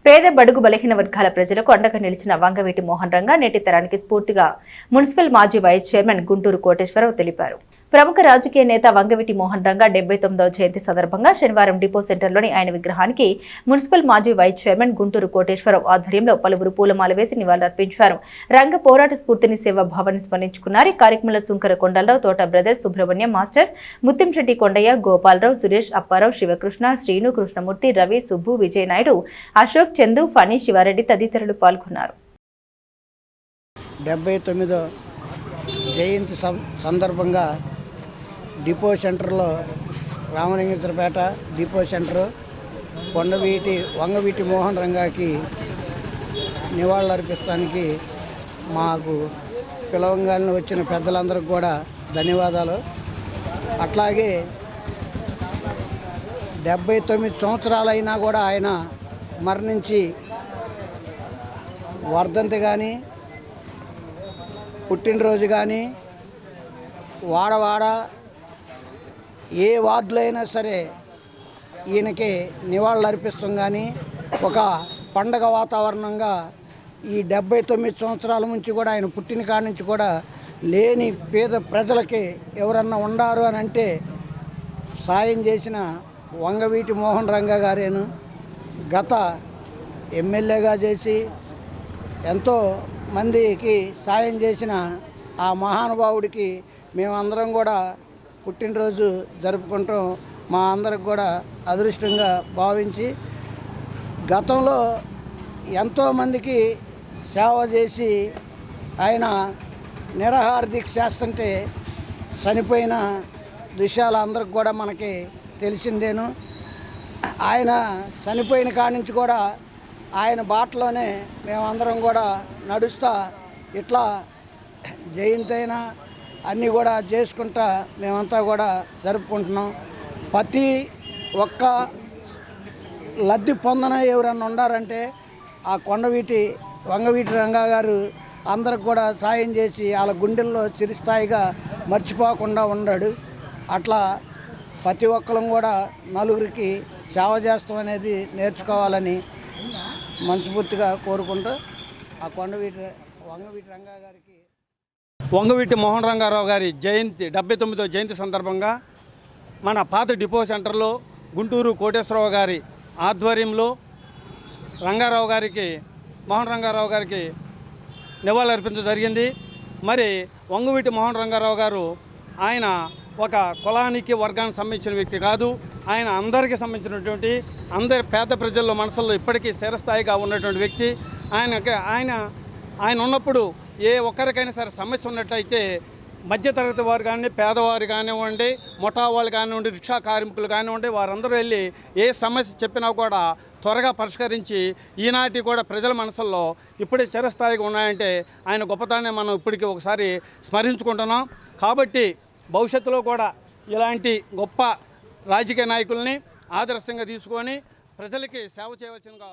పేద బడుగు బలహీన వర్గాల ప్రజలకు అండగా నిలిచిన వంగవీటి మోహన్ రంగా నేటి తరానికి స్ఫూర్తిగా మున్సిపల్ మాజీ వైస్ చైర్మన్ గుంటూరు కోటేశ్వరరావు తెలిపారు. ప్రముఖ రాజకీయ నేత వంగవీటి మోహన్ రంగా 79వ జయంతి సందర్భంగా శనివారం డిపో సెంటర్లోని ఆయన విగ్రహానికి మున్సిపల్ మాజీ వైస్ చైర్మన్ గుంటూరు కోటేశ్వరరావు ఆధ్వర్యంలో పలువురు పూలమాల వేసి నివాళులర్పించారు. రంగ పోరాట స్ఫూర్తిని సేవాభావాన్ని స్మరించుకున్నారు. ఈ కార్యక్రమంలో సుంకర కొండలరావు, తోట బ్రదర్స్, సుబ్రహ్మణ్యం మాస్టర్, ముత్తంశెట్టి కొండయ్య, గోపాలరావు, సురేష్, అప్పారావు, శివకృష్ణ, శ్రీను, కృష్ణమూర్తి, రవి, సుబ్బు, విజయ్ నాయుడు, అశోక్, చందు, ఫణి, శివారెడ్డి తదితరులు పాల్గొన్నారు. 79వ జయంతి సందర్భంగా డిపో సెంటర్లో రామలింగేశ్వరపేట డిపో సెంటర్ వంగవీటి మోహన్ రంగాకి నివాళులర్పిస్తానికి మాకు పిలవంగానే వచ్చిన పెద్దలందరికీ కూడా ధన్యవాదాలు. అట్లాగే 79 సంవత్సరాలైనా కూడా ఆయన మరణించి వర్ధంతి కానీ పుట్టినరోజు కానీ వాడవాడ ఏ వార్డులో అయినా సరే ఈయనకి నివాళులు అర్పిస్తాం. కానీ ఒక పండగ వాతావరణంగా ఈ 79 సంవత్సరాల నుంచి కూడా ఆయన పుట్టిన కాడి నుంచి కూడా లేని పేద ప్రజలకి ఎవరన్నా ఉండారు అని అంటే సాయం చేసిన వంగవీటి మోహన్ రంగా గారేను. గత ఎమ్మెల్యేగా చేసి ఎంతో మందికి సాయం చేసిన ఆ మహానుభావుడికి మేమందరం కూడా పుట్టినరోజు జరుపుకుంటాం. మా అందరికి కూడా అదృష్టంగా భావించి గతంలో ఎంతోమందికి సేవ చేసి ఆయన నిరాహార దీక్ష చేస్తుంటే చనిపోయిన దృశ్యాలు అందరికి కూడా మనకి తెలిసిందేను. ఆయన చనిపోయిన కాడి నుంచి కూడా ఆయన బాటలోనే మేమందరం కూడా నడుస్తూ ఇట్లా జయంతి అయినా అన్నీ కూడా చేసుకుంటా మేమంతా కూడా జరుపుకుంటున్నాం. ప్రతి ఒక్క లబ్ధి పొందన ఎవరన్నా ఉండారంటే ఆ వంగవీటి రంగా గారు అందరికి కూడా సాయం చేసి వాళ్ళ గుండెల్లో చిరస్థాయిగా మర్చిపోకుండా ఉన్నాడు. అట్లా ప్రతి ఒక్కరం కూడా నలుగురికి సేవ చేస్తాం అనేది నేర్చుకోవాలని మనస్ఫూర్తిగా కోరుకుంటూ ఆ వంగవీటి రంగా గారికి వంగవీటి మోహన్ రంగారావు గారి జయంతి 79వ జయంతి సందర్భంగా మన పాత డిపో సెంటర్లో గుంటూరు కోటేశ్వరరావు గారి ఆధ్వర్యంలో మోహన్ రంగారావు గారికి నివాళులు అర్పించడం జరిగింది. మరి వంగవీటి మోహన్ రంగారావు గారు ఆయన ఒక కులానికి వర్గానికి సంబంధించిన వ్యక్తి కాదు. ఆయన అందరికీ సంబంధించినటువంటి అందరి పేద ప్రజల్లో మనసుల్లో ఇప్పటికీ స్థిరస్థాయిగా ఉన్నటువంటి వ్యక్తి. ఆయన ఉన్నప్పుడు ఏ ఒక్కరికైనా సరే సమస్య ఉన్నట్లయితే మధ్యతరగతి వారు కానీ, పేదవారు కానివ్వండి, ముఠా వాళ్ళు కానివ్వండి, రిక్షా కార్మికులు కానివ్వండి, వారందరూ వెళ్ళి ఏ సమస్య చెప్పినా కూడా త్వరగా పరిష్కరించి ఈనాటి కూడా ప్రజల మనసుల్లో ఇప్పుడే చిరస్థాయిగా ఉన్నాయంటే ఆయన గొప్పతనాన్ని మనం ఇప్పటికీ ఒకసారి స్మరించుకుంటున్నాం. కాబట్టి భవిష్యత్తులో కూడా ఇలాంటి గొప్ప రాజకీయ నాయకుల్ని ఆదర్శంగా తీసుకొని ప్రజలకి సేవ చేయవలసిందిగా